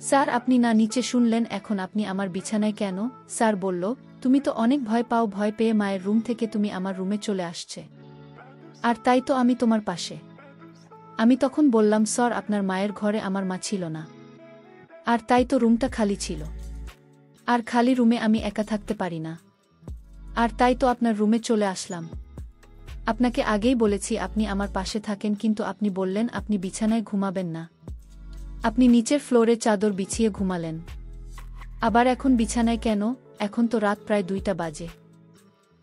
Sir আপনি না নিচে শুনলেন, এখন আপনি আমার বিছানায় কেন? স্যার বলল, তুমি তো অনেক ভয় পাও, ভয় পেয়ে মায়ের রুম থেকে তুমি আমার রুমে চলে আসছে, আর তাই তো আমি তোমার পাশে। আমি তখন বললাম, স্যার আপনার মায়ের ঘরে আমার মা ছিল না, আর তাই তো রুমটা খালি ছিল, আর খালি রুমে আমি একা থাকতে পারি না, আর তাই তো আপনার রুমে চলে আসলাম। আপনাকে আগেই বলেছি আপনি আমার পাশে থাকেন, কিন্তু আপনি বললেন আপনি বিছানায় ঘুমাবেন না, আপনি নিচের ফ্লোরে চাদর বিছিয়ে ঘুমালেন। আবার এখন বিছানায় কেন? এখন তো রাত প্রায় 2টা বাজে।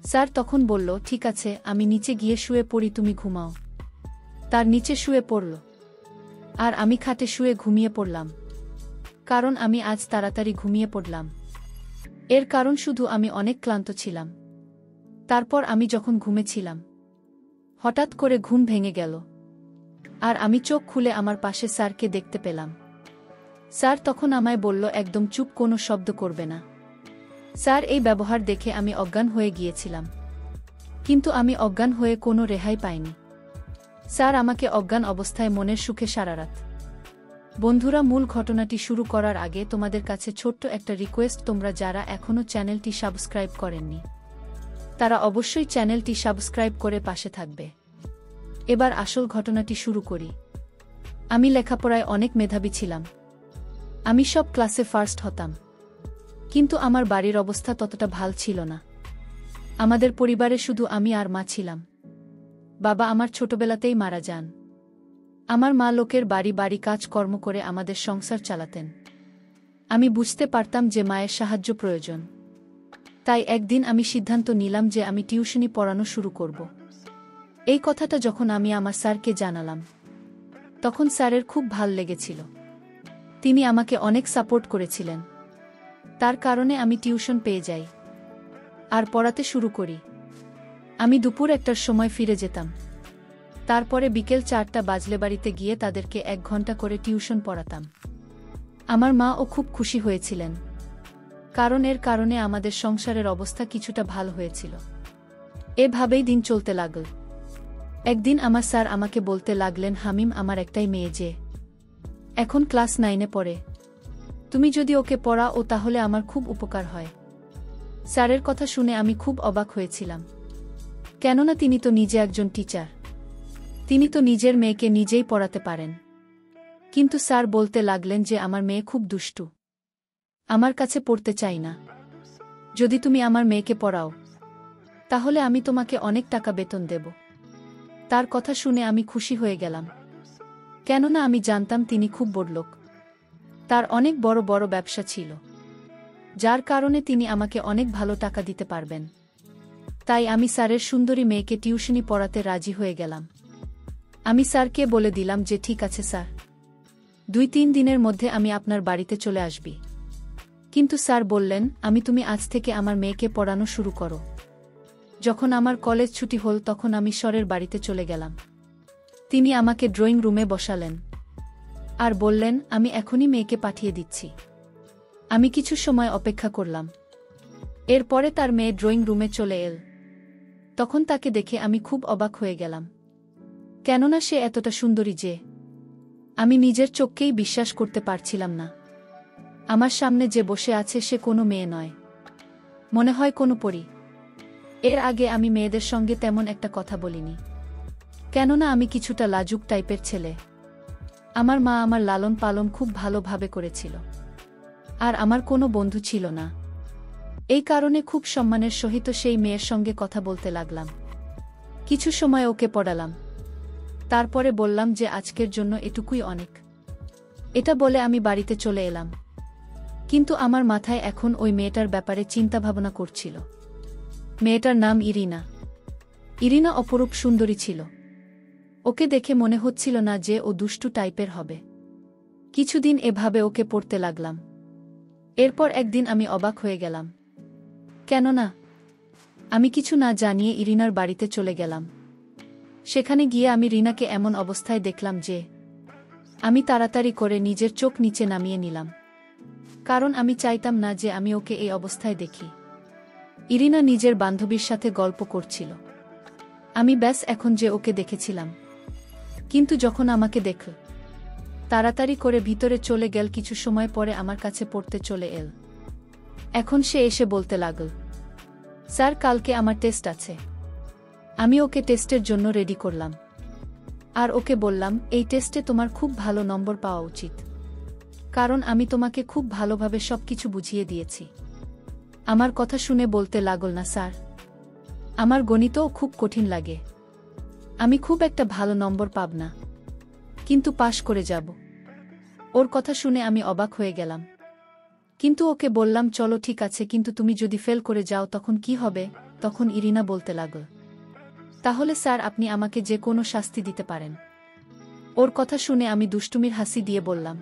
স্যার তখন বলল, ঠিক আছে আমি নিচে গিয়ে শুয়ে পড়ি, তুমি ঘুমাও। তার নিচে শুয়ে পড়ল, আর আমি খাটে শুয়ে ঘুমিয়ে পড়লাম। কারণ আমি আজ তাড়াতাড়ি ঘুমিয়ে পড়লাম, এর কারণ শুধু আমি অনেক ক্লান্ত ছিলাম। তারপর আমি যখন ঘুমেছিলাম, হঠাৎ করে ঘুম ভেঙে গেল, আর আমি চোখ খুলে আমার পাশে স্যারকে দেখতে পেলাম। স্যার তখন আমায় বলল, একদম চুপ, কোনো শব্দ করবে না। স্যার এই ব্যবহার দেখে আমি অজ্ঞান হয়ে গিয়েছিলাম, কিন্তু আমি অজ্ঞান হয়ে কোনো রেহাই পাইনি। স্যার আমাকে অজ্ঞান অবস্থায় মনের সুখে সারারাত। বন্ধুরা, মূল ঘটনাটি শুরু করার আগে তোমাদের কাছে ছোট্ট একটা রিকোয়েস্ট, তোমরা যারা এখনও চ্যানেলটি সাবস্ক্রাইব করেননি তারা অবশ্যই চ্যানেলটি সাবস্ক্রাইব করে পাশে থাকবে। এবার আসল ঘটনাটি শুরু করি। আমি লেখাপড়ায় অনেক মেধাবী ছিলাম, আমি সব ক্লাসে ফার্স্ট হতাম, কিন্তু আমার বাড়ির অবস্থা ততটা ভাল ছিল না। আমাদের পরিবারে শুধু আমি আর মা ছিলাম। বাবা আমার ছোটবেলাতেই মারা যান। আমার মা লোকের বাড়ি বাড়ি কাজকর্ম করে আমাদের সংসার চালাতেন। আমি বুঝতে পারতাম যে মায়ের সাহায্য প্রয়োজন, তাই একদিন আমি সিদ্ধান্ত নিলাম যে আমি টিউশনি পড়ানো শুরু করব। এই কথাটা যখন আমি আমার স্যারকে জানালাম, তখন স্যারের খুব ভাল লেগেছিল। তিনি আমাকে অনেক সাপোর্ট করেছিলেন। তার কারণে আমি টিউশন পেয়ে যাই আর পড়াতে শুরু করি। আমি দুপুর 1টার সময় ফিরে যেতাম, তারপরে বিকেল 4টা বাজলে বাড়িতে গিয়ে তাদেরকে 1 ঘন্টা করে টিউশন পড়াতাম। আমার মাও খুব খুশি হয়েছিলেন, কারণ এর কারণে আমাদের সংসারের অবস্থা কিছুটা ভালো হয়েছিল। এভাবেই দিন চলতে লাগল। একদিন আমার স্যার আমাকে বলতে লাগলেন, হামিম, আমার একটাই মেয়ে যে এখন ক্লাস 9-এ পড়ে, তুমি যদি ওকে পড়াও তাহলে আমার খুব উপকার হয়। স্যারের কথা শুনে আমি খুব অবাক হয়েছিলাম, কেননা তিনি তো নিজে একজন টিচার, তিনি তো নিজের মেয়েকে নিজেই পড়াতে পারেন। কিন্তু স্যার বলতে লাগলেন যে আমার মেয়ে খুব দুষ্টু, আমার কাছে পড়তে চাই না। যদি তুমি আমার মেয়েকে পড়াও তাহলে আমি তোমাকে অনেক টাকা বেতন দেব। তার কথা শুনে আমি খুশি হয়ে গেলাম, কেননা আমি জানতাম তিনি খুব বড়লোক, তার অনেক বড় বড় ব্যবসা ছিল, যার কারণে তিনি আমাকে অনেক ভালো টাকা দিতে পারবেন। তাই আমি স্যারের সুন্দরী মেয়েকে টিউশনি পড়াতে রাজি হয়ে গেলাম। আমি স্যারকে বলে দিলাম যে ঠিক আছে স্যার, 2-3 দিনের মধ্যে আমি আপনার বাড়িতে চলে আসবি। কিন্তু স্যার বললেন, তুমি আজ থেকে আমার মেয়েকে পড়ানো শুরু করো। যখন আমার কলেজ ছুটি হল তখন আমি স্যারের বাড়িতে চলে গেলাম। তিনি আমাকে ড্রয়িং রুমে বসালেন আর বললেন, আমি এখনই মেয়েকে পাঠিয়ে দিচ্ছি। আমি কিছু সময় অপেক্ষা করলাম। এরপরে তার মেয়ে ড্রয়িং রুমে চলে এল। তখন তাকে দেখে আমি খুব অবাক হয়ে গেলাম, কেননা সে এতটা সুন্দরী যে আমি নিজের চোখকেই বিশ্বাস করতে পারছিলাম না। আমার সামনে যে বসে আছে সে কোনো মেয়ে নয়, মনে হয় কোনো পরী। এর আগে আমি মেয়েদের সঙ্গে তেমন একটা কথা বলিনি, কেননা আমি কিছুটা লাজুক টাইপের ছেলে। আমার মা আমার লালন পালন খুব ভালোভাবে করেছিল, আর আমার কোনো বন্ধু ছিল না। এই কারণে খুব সম্মানের সহিত সেই মেয়ের সঙ্গে কথা বলতে লাগলাম। কিছু সময় ওকে পড়ালাম, তারপরে বললাম যে আজকের জন্য এটুকুই অনেক। এটা বলে আমি বাড়িতে চলে এলাম। কিন্তু আমার মাথায় এখন ওই মেয়েটার ব্যাপারে চিন্তাভাবনা করছিল। মেয়েটার নাম ইরিনা। ইরিনা অপরূপ সুন্দরী ছিল। ওকে দেখে মনে হচ্ছিল না যে ও দুষ্টু টাইপের হবে। কিছুদিন এভাবে ওকে পড়তে লাগলাম। এরপর একদিন আমি অবাক হয়ে গেলাম, কেননা আমি কিছু না জানিয়ে ইরিনার বাড়িতে চলে গেলাম। সেখানে গিয়ে আমি রিনাকে এমন অবস্থায় দেখলাম যে আমি তাড়াতাড়ি করে নিজের চোখ নিচে নামিয়ে নিলাম, কারণ আমি চাইতাম না যে আমি ওকে এই অবস্থায় দেখি। ইরিনা নিজের বান্ধবীর সাথে গল্প করছিল। আমি ব্যাস এখন যে ওকে দেখেছিলাম, কিন্তু যখন আমাকে দেখল তাড়াতাড়ি করে ভিতরে চলে গেল। কিছু সময় পরে আমার কাছে পড়তে চলে এল। এখন সে এসে বলতে লাগল, স্যার কালকে আমার টেস্ট আছে। আমি ওকে টেস্টের জন্য রেডি করলাম। আর ওকে বললাম, এই টেস্টে তোমার খুব ভালো নম্বর পাওয়া উচিত, কারণ আমি তোমাকে খুব ভালোভাবে সবকিছু বুঝিয়ে দিয়েছি। আমার কথা শুনে বলতে লাগল, না স্যার, আমার গণিতও খুব কঠিন লাগে, আমি খুব একটা ভালো নম্বর পাব না, কিন্তু পাশ করে যাব। ওর কথা শুনে আমি অবাক হয়ে গেলাম। কিন্তু ওকে বললাম, চলো ঠিক আছে, কিন্তু তুমি যদি ফেল করে যাও তখন কি হবে? তখন ইরিনা বলতে লাগল, তাহলে স্যার আপনি আমাকে যে কোনো শাস্তি দিতে পারেন। ওর কথা শুনে আমি দুষ্টুমির হাসি দিয়ে বললাম,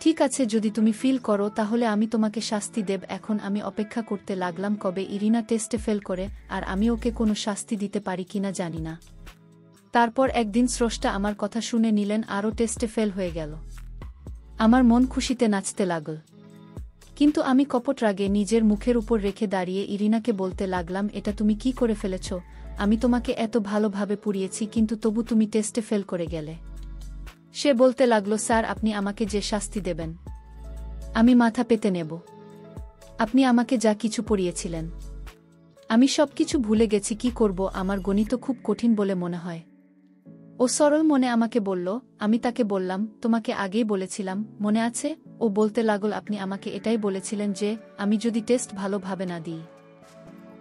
ঠিক আছে, যদি তুমি ফিল করো তাহলে আমি তোমাকে শাস্তি দেব। এখন আমি অপেক্ষা করতে লাগলাম কবে ইরিনা টেস্টে ফেল করে, আর আমি ওকে কোনো শাস্তি দিতে পারি কিনা জানি না। তারপর একদিন স্রষ্টা আমার কথা শুনে নিলেন, আরও টেস্টে ফেল হয়ে গেল। আমার মন খুশিতে নাচতে লাগল। কিন্তু আমি কপট রাগে নিজের মুখের উপর রেখে দাঁড়িয়ে ইরিনাকে বলতে লাগলাম, এটা তুমি কি করে ফেলেছ? আমি তোমাকে এত ভালোভাবে পড়িয়েছি, কিন্তু তবু তুমি টেস্টে ফেল করে গেলে। সে বলতে লাগল, স্যার আপনি আমাকে যে শাস্তি দেবেন আমি মাথা পেতে নেব। আপনি আমাকে যা কিছু পড়িয়েছিলেন আমি সবকিছু ভুলে গেছি, কি করব, আমার গণিত খুব কঠিন বলে মনে হয়। ও সরল মনে আমাকে বলল। আমি তাকে বললাম, তোমাকে আগেই বলেছিলাম, মনে আছে? ও বলতে লাগল, আপনি আমাকে এটাই বলেছিলেন যে আমি যদি টেস্ট ভালোভাবে না দিই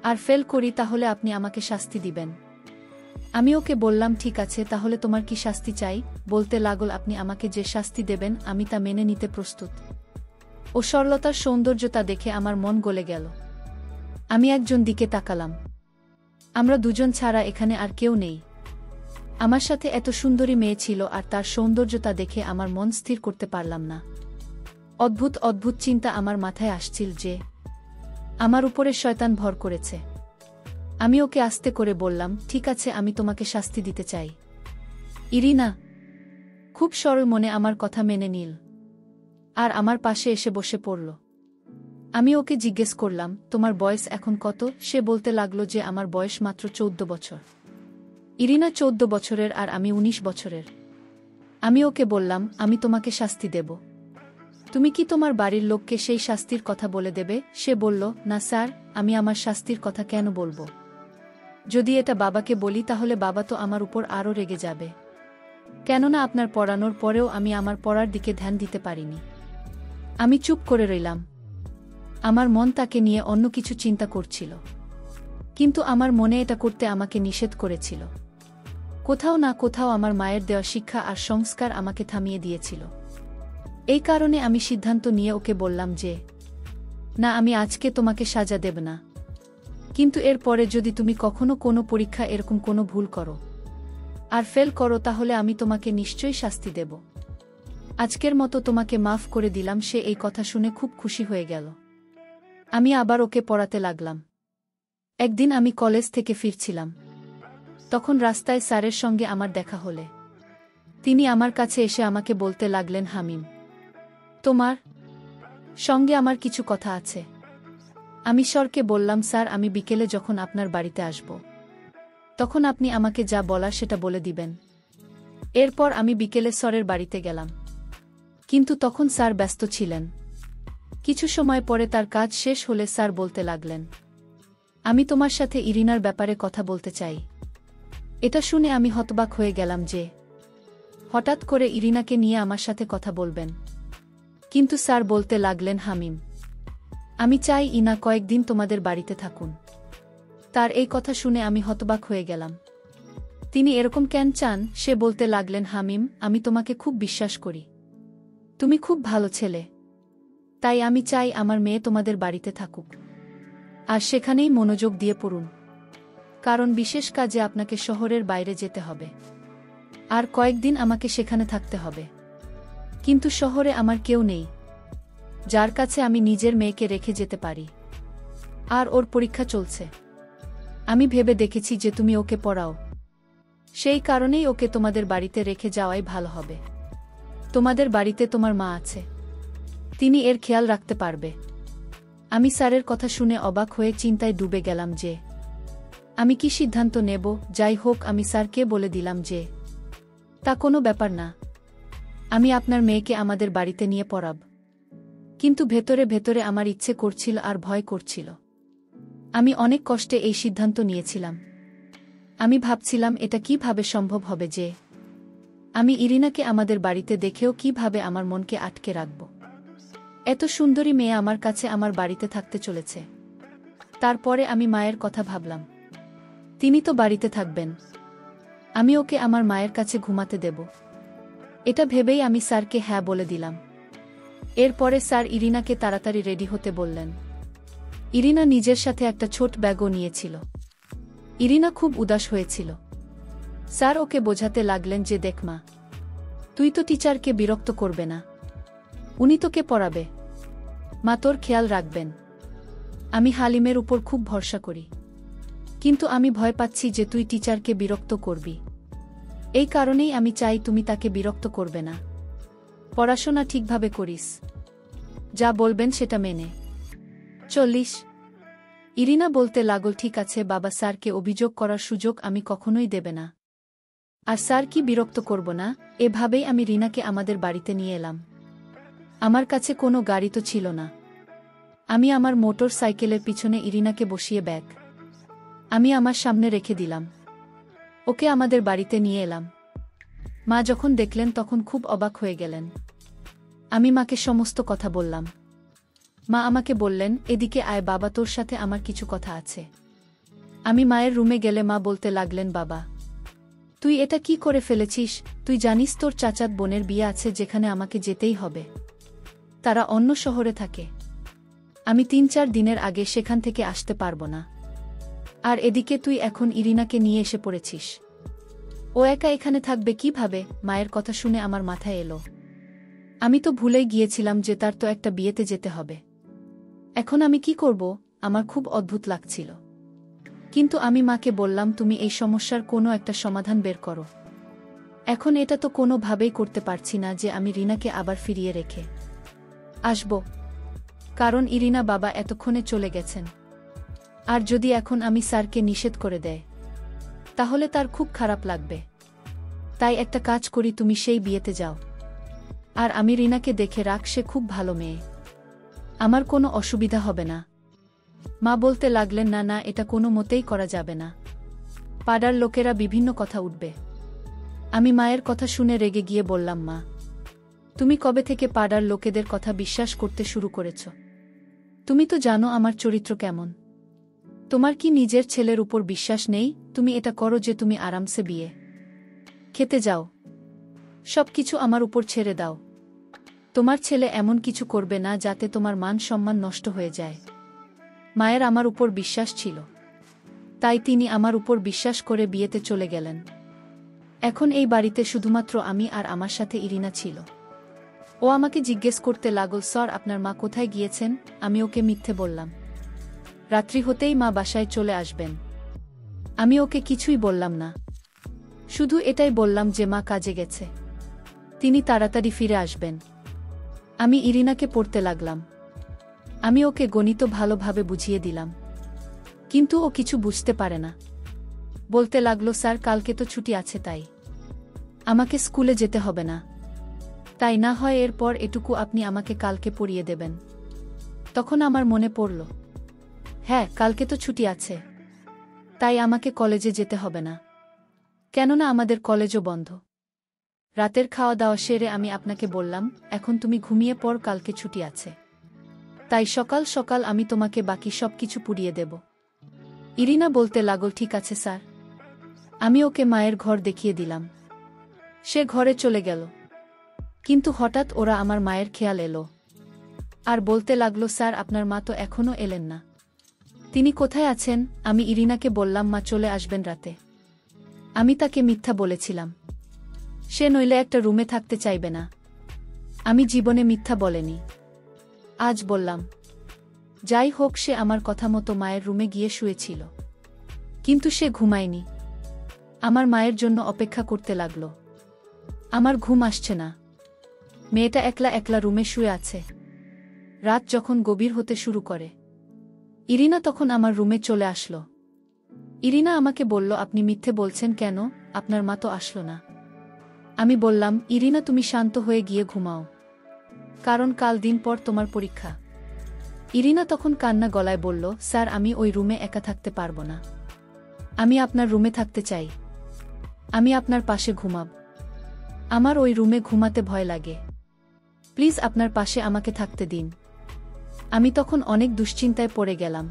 আর ফেল করি তাহলে আপনি আমাকে শাস্তি দিবেন। আমি ওকে বললাম, ঠিক আছে, তাহলে তোমার কি শাস্তি চাই? বলতে লাগল, আপনি আমাকে যে শাস্তি দেবেন আমি তা মেনে নিতে প্রস্তুত। ও সরলতার সৌন্দর্যতা দেখে আমার মন গলে গেল। আমি একজন দিকে তাকালাম। আমরা দুজন ছাড়া এখানে আর কেউ নেই। আমার সাথে এত সুন্দরী মেয়ে ছিল, আর তার সৌন্দর্যতা দেখে আমার মন স্থির করতে পারলাম না। অদ্ভুত অদ্ভুত চিন্তা আমার মাথায় আসছিল যে আমার উপরে শয়তান ভর করেছে। আমি ওকে আস্তে করে বললাম, ঠিক আছে, আমি তোমাকে শাস্তি দিতে চাই। ইরিনা খুব সরল মনে আমার কথা মেনে নিল আর আমার পাশে এসে বসে পড়ল। আমি ওকে জিজ্ঞেস করলাম, তোমার বয়স এখন কত? সে বলতে লাগলো যে আমার বয়স মাত্র 14 বছর। ইরিনা 14 বছরের আর আমি 19 বছরের। আমি ওকে বললাম, আমি তোমাকে শাস্তি দেব, তুমি কি তোমার বাড়ির লোককে সেই শাস্তির কথা বলে দেবে? সে বলল, না স্যার, আমি আমার শাস্তির কথা কেন বলবো? যদি এটা বাবাকে বলি তাহলে বাবা তো আমার উপর আরও রেগে যাবে, কেননা আপনার পড়ানোর পরেও আমি আমার পড়ার দিকে ধ্যান দিতে পারিনি। আমি চুপ করে রইলাম। আমার মন তাকে নিয়ে অন্য কিছু চিন্তা করছিল, কিন্তু আমার মনে এটা করতে আমাকে নিষেধ করেছিল। কোথাও না কোথাও আমার মায়ের দেওয়া শিক্ষা আর সংস্কার আমাকে থামিয়ে দিয়েছিল। এই কারণে আমি সিদ্ধান্ত নিয়ে ওকে বললাম যে না, আমি আজকে তোমাকে সাজা দেব না, কিন্তু এর পরে যদি তুমি কখনো কোনো পরীক্ষা এরকম কোনো ভুল করো আর ফেল করো তাহলে আমি তোমাকে নিশ্চয়ই শাস্তি দেব। আজকের মতো তোমাকে মাফ করে দিলাম। সে এই কথা শুনে খুব খুশি হয়ে গেল। আমি আবার ওকে পড়াতে লাগলাম। একদিন আমি কলেজ থেকে ফিরছিলাম, তখন রাস্তায় স্যারের সঙ্গে আমার দেখা হলে তিনি আমার কাছে এসে আমাকে বলতে লাগলেন, হামিম, তোমার সঙ্গে আমার কিছু কথা আছে। আমি স্যারকে বললাম, স্যার, আমি বিকেলে যখন আপনার বাড়িতে আসব তখন আপনি আমাকে যা বলার সেটা বলে দিবেন। এরপর আমি বিকেলে স্যারের বাড়িতে গেলাম, কিন্তু তখন স্যার ব্যস্ত ছিলেন। কিছু সময় পরে তার কাজ শেষ হলে স্যার বলতে লাগলেন, আমি তোমার সাথে ইরিনার ব্যাপারে কথা বলতে চাই। এটা শুনে আমি হতবাক হয়ে গেলাম যে হঠাৎ করে ইরিনাকে নিয়ে আমার সাথে কথা বলবেন। কিন্তু স্যার বলতে লাগলেন, হামিম, আমি চাই ইনা কয়েকদিন তোমাদের বাড়িতে থাকুন। তার এই কথা শুনে আমি হতবাক হয়ে গেলাম। তিনি এরকম কেন চান? সে বলতে লাগলেন, হামিম, আমি তোমাকে খুব বিশ্বাস করি, তুমি খুব ভালো ছেলে, তাই আমি চাই আমার মেয়ে তোমাদের বাড়িতে থাকুক আর সেখানেই মনোযোগ দিয়ে পড়ুন, কারণ বিশেষ কাজে আপনাকে শহরের বাইরে যেতে হবে আর কয়েকদিন আমাকে সেখানে থাকতে হবে। কিন্তু শহরে আমার কেউ নেই যার কাছে আমি নিজের মেয়েকে রেখে যেতে পারি, আর ওর পরীক্ষা চলছে। আমি ভেবে দেখেছি যে তুমি ওকে পড়াও, সেই কারণেই ওকে তোমাদের বাড়িতে রেখে যাওয়াই ভালো হবে। তোমাদের বাড়িতে তোমার মা আছে, তিনি এর খেয়াল রাখতে পারবে। আমি স্যারের কথা শুনে অবাক হয়ে চিন্তায় ডুবে গেলাম যে আমি কি সিদ্ধান্ত নেব। যাই হোক, আমি স্যারকে বলে দিলাম যে তা কোনো ব্যাপার না, আমি আপনার মেয়েকে আমাদের বাড়িতে নিয়ে পড়াব। কিন্তু ভেতরে ভেতরে আমার ইচ্ছে করছিল আর ভয় করছিল। আমি অনেক কষ্টে এই সিদ্ধান্ত নিয়েছিলাম। আমি ভাবছিলাম এটা কিভাবে সম্ভব হবে যে আমি ইরিনাকে আমাদের বাড়িতে দেখেও কিভাবে আমার মনকে আটকে রাখব। এত সুন্দরী মেয়ে আমার কাছে আমার বাড়িতে থাকতে চলেছে। তারপরে আমি মায়ের কথা ভাবলাম, তিনি তো বাড়িতে থাকবেন, আমি ওকে আমার মায়ের কাছে ঘুমাতে দেব। এটা ভেবেই আমি স্যারকে হ্যাঁ বলে দিলাম। এরপরে স্যার ইরিনাকে তাড়াতাড়ি রেডি হতে বললেন। ইরিনা নিজের সাথে একটা ছোট ব্যাগও নিয়েছিল। ইরিনা খুব উদাস হয়েছিল। স্যার ওকে বোঝাতে লাগলেন যে দেখ মা, তুই তো টিচারকে বিরক্ত করবে না, উনি তোকে পড়াবে, মা তোর খেয়াল রাখবেন। আমি হালিমের উপর খুব ভরসা করি, কিন্তু আমি ভয় পাচ্ছি যে তুই টিচারকে বিরক্ত করবি। এই কারণেই আমি চাই তুমি তাকে বিরক্ত করবে না, পড়াশোনা ঠিকভাবে করিস, যা বলবেন সেটা মেনে চলিস। ইরিনা বলতে লাগল, ঠিক আছে বাবা, স্যারকে অভিযোগ করার সুযোগ আমি কখনোই দেবে না। আর স্যার কি বিরক্ত করব না? এভাবেই আমি রিনাকে আমাদের বাড়িতে নিয়ে এলাম। আমার কাছে কোনো গাড়ি তো ছিল না। আমি আমার মোটর সাইকেলের পিছনে ইরিনাকে বসিয়ে ব্যাগ আমি আমার সামনে রেখে দিলাম। ওকে আমাদের বাড়িতে নিয়ে এলাম। মা যখন দেখলেন তখন খুব অবাক হয়ে গেলেন। আমি মাকে সমস্ত কথা বললাম। মা আমাকে বললেন, এদিকে আয় বাবা, তোর সাথে আমার কিছু কথা আছে। আমি মায়ের রুমে গেলে মা বলতে লাগলেন, বাবা তুই এটা কি করে ফেলেছিস? তুই জানিস তোর চাচাত বোনের বিয়ে আছে যেখানে আমাকে যেতেই হবে। তারা অন্য শহরে থাকে। আমি ৩-৪ দিনের আগে সেখান থেকে আসতে পারবো না। আর এদিকে তুই এখন ইরিনাকে নিয়ে এসে পড়েছিস। ও একা এখানে থাকবে কিভাবে? মায়ের কথা শুনে আমার মাথায় এলো। আমি তো ভুলেই গিয়েছিলাম যে তার তো একটা বিয়েতে যেতে হবে। এখন আমি কি করব? আমার খুব অদ্ভুত লাগছিল। কিন্তু আমি মাকে বললাম, তুমি এই সমস্যার কোনো একটা সমাধান বের করো। এখন এটা তো কোনোভাবেই করতে পারছি না যে আমি রিনাকে আবার ফিরিয়ে রেখে আসব, কারণ ইরিনা বাবা এতক্ষণে চলে গেছেন। আর যদি এখন আমি স্যারকে নিষেধ করে দেয় তাহলে তার খুব খারাপ লাগবে। তাই একটা কাজ করি, তুমি সেই বিয়েতে যাও, আর আমি রিনাকে দেখে রাখ, সে খুব ভালো মেয়ে, আমার কোনো অসুবিধা হবে না। মা বলতে লাগলেন, না না, এটা কোনো মতেই করা যাবে না, পাড়ার লোকেরা বিভিন্ন কথা উঠবে। আমি মায়ের কথা শুনে রেগে গিয়ে বললাম, মা তুমি কবে থেকে পাড়ার লোকেদের কথা বিশ্বাস করতে শুরু করেছ? তুমি তো জানো আমার চরিত্র কেমন। তোমার কি নিজের ছেলের উপর বিশ্বাস নেই? তুমি এটা করো যে তুমি আরামসে বিয়ে খেতে যাও, সবকিছু আমার উপর ছেড়ে দাও। তোমার ছেলে এমন কিছু করবে না যাতে তোমার মান সম্মান নষ্ট হয়ে যায়। মায়ের আমার উপর বিশ্বাস ছিল, তাই তিনি আমার উপর বিশ্বাস করে বিয়েতে চলে গেলেন। এখন এই বাড়িতে শুধুমাত্র আমি আর আমার সাথে ইরিনা ছিল। ও আমাকে জিজ্ঞেস করতে লাগল, স্যার আপনার মা কোথায় গিয়েছেন? আমি ওকে মিথ্যে বললাম। রাত্রি হতেই মা বাসায় চলে আসবেন। আমি ওকে কিছুই বললাম না, শুধু এটাই বললাম যে মা কাজে গেছে, তিনি তাড়াতাড়ি ফিরে আসবেন। আমি ইরিনাকে পড়তে লাগলাম। আমি ওকে গণিত ভালোভাবে বুঝিয়ে দিলাম, কিন্তু ও কিছু বুঝতে পারে না। বলতে লাগলো, স্যার কালকে তো ছুটি আছে, তাই আমাকে স্কুলে যেতে হবে না। তাই না হয় এরপর এটুকু আপনি আমাকে কালকে পড়িয়ে দেবেন। তখন আমার মনে পড়ল, হ্যাঁ কালকে তো ছুটি আছে, তাই আমাকে কলেজে যেতে হবে না, কেননা আমাদের কলেজও বন্ধ। রাতের খাওয়া দাওয়া সেরে আমি আপনাকে বললাম, এখন তুমি ঘুমিয়ে পড়, কালকে ছুটি আছে, তাই সকাল সকাল আমি তোমাকে বাকি সব কিছু পুড়িয়ে দেব। ইরিনা বলতে লাগল, ঠিক আছে স্যার। আমি ওকে মায়ের ঘর দেখিয়ে দিলাম। সে ঘরে চলে গেল, কিন্তু হঠাৎ ওরা আমার মায়ের খেয়াল এলো আর বলতে লাগলো, স্যার আপনার মা তো এখনো এলেন না, তিনি কোথায় আছেন? আমি ইরিনাকে বললাম, মা চলে আসবেন রাতে। আমি তাকে মিথ্যা বলেছিলাম, সে নইলে একটা রুমে থাকতে চাইবে না। আমি জীবনে মিথ্যা বলেনি, আজ বললাম। যাই হোক, সে আমার কথা মতো মায়ের রুমে গিয়ে শুয়েছিল, কিন্তু সে ঘুমায়নি, আমার মায়ের জন্য অপেক্ষা করতে লাগলো। আমার ঘুম আসছে না, মেয়েটা একলা একলা রুমে শুয়ে আছে। রাত যখন গভীর হতে শুরু করে, ইরিনা তখন আমার রুমে চলে আসলো। ইরিনা আমাকে বলল, আপনি মিথ্যে বলছেন কেন? আপনার মা তো আসলো না। আমি বললাম, ইরিনা তুমি শান্ত হয়ে গিয়ে ঘুমাও, কারণ কাল দিন পর তোমার পরীক্ষা। ইরিনা তখন কান্না গলায় বলল, স্যার আমি ওই রুমে একা থাকতে পারবো না, আমি আপনার রুমে থাকতে চাই, আমি আপনার পাশে ঘুমাব, আমার ওই রুমে ঘুমাতে ভয় লাগে, প্লিজ আপনার পাশে আমাকে থাকতে দিন। আমি তখন অনেক দুশ্চিন্তায় পড়ে গেলাম,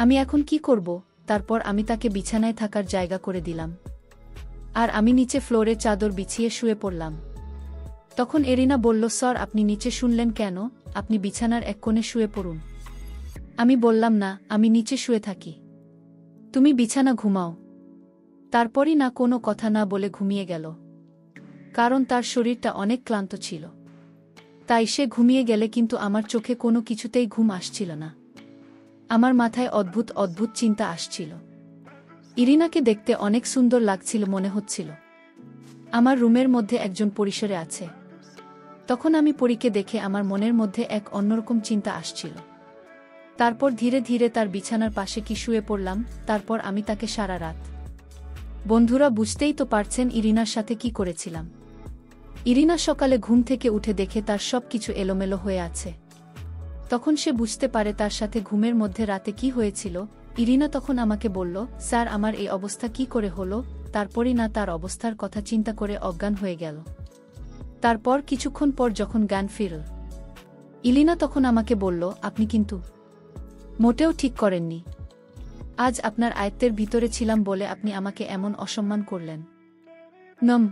আমি এখন কি করব। তারপর আমি তাকে বিছানায় থাকার জায়গা করে দিলাম, আর আমি নিচে ফ্লোরে চাদর বিছিয়ে শুয়ে পড়লাম। তখন এরিনা বলল, স্যার আপনি নিচে শুনলেন কেন, আপনি বিছানার এক কোণে শুয়ে পড়ুন। আমি বললাম, না আমি নিচে শুয়ে থাকি, তুমি বিছানা ঘুমাও। তারপরই না কোনো কথা না বলে ঘুমিয়ে গেল, কারণ তার শরীরটা অনেক ক্লান্ত ছিল। তাই সে ঘুমিয়ে গেলে কিন্তু আমার চোখে কোনো কিছুতেই ঘুম আসছিল না, আমার মাথায় অদ্ভুত অদ্ভুত চিন্তা আসছিল। ইরিনাকে দেখতে অনেক সুন্দর লাগছিল মনে হচ্ছিল, আমার রুমের মধ্যে একজন পরিসরে আছে। তখন আমি পরীকে দেখে আমার মনের মধ্যে এক অন্যরকম চিন্তা আসছিল। তারপর ধীরে ধীরে তার বিছানার পাশে কি শুয়ে পড়লাম। তারপর আমি তাকে সারা রাত, বন্ধুরা বুঝতেই তো পারছেন ইরিনার সাথে কি করেছিলাম। ইরিনা সকালে ঘুম থেকে উঠে দেখে তার সব কিছু এলোমেলো হয়ে আছে। তখন সে বুঝতে পারে তার সাথে ঘুমের মধ্যে রাতে কি হয়েছিল। ইরিনা তখন আমাকে বলল, স্যার আমার এই অবস্থা কি করে হলো। তারপরই না তার অবস্থার কথা চিন্তা করে অজ্ঞান হয়ে গেল। তারপর কিছুক্ষণ পর যখন জ্ঞান ফিরল, ইলিনা তখন আমাকে বলল, আপনি কিন্তু মোটেও ঠিক করেননি, আজ আপনার আয়ত্তের ভিতরে ছিলাম বলে আপনি আমাকে এমন অসম্মান করলেন। নম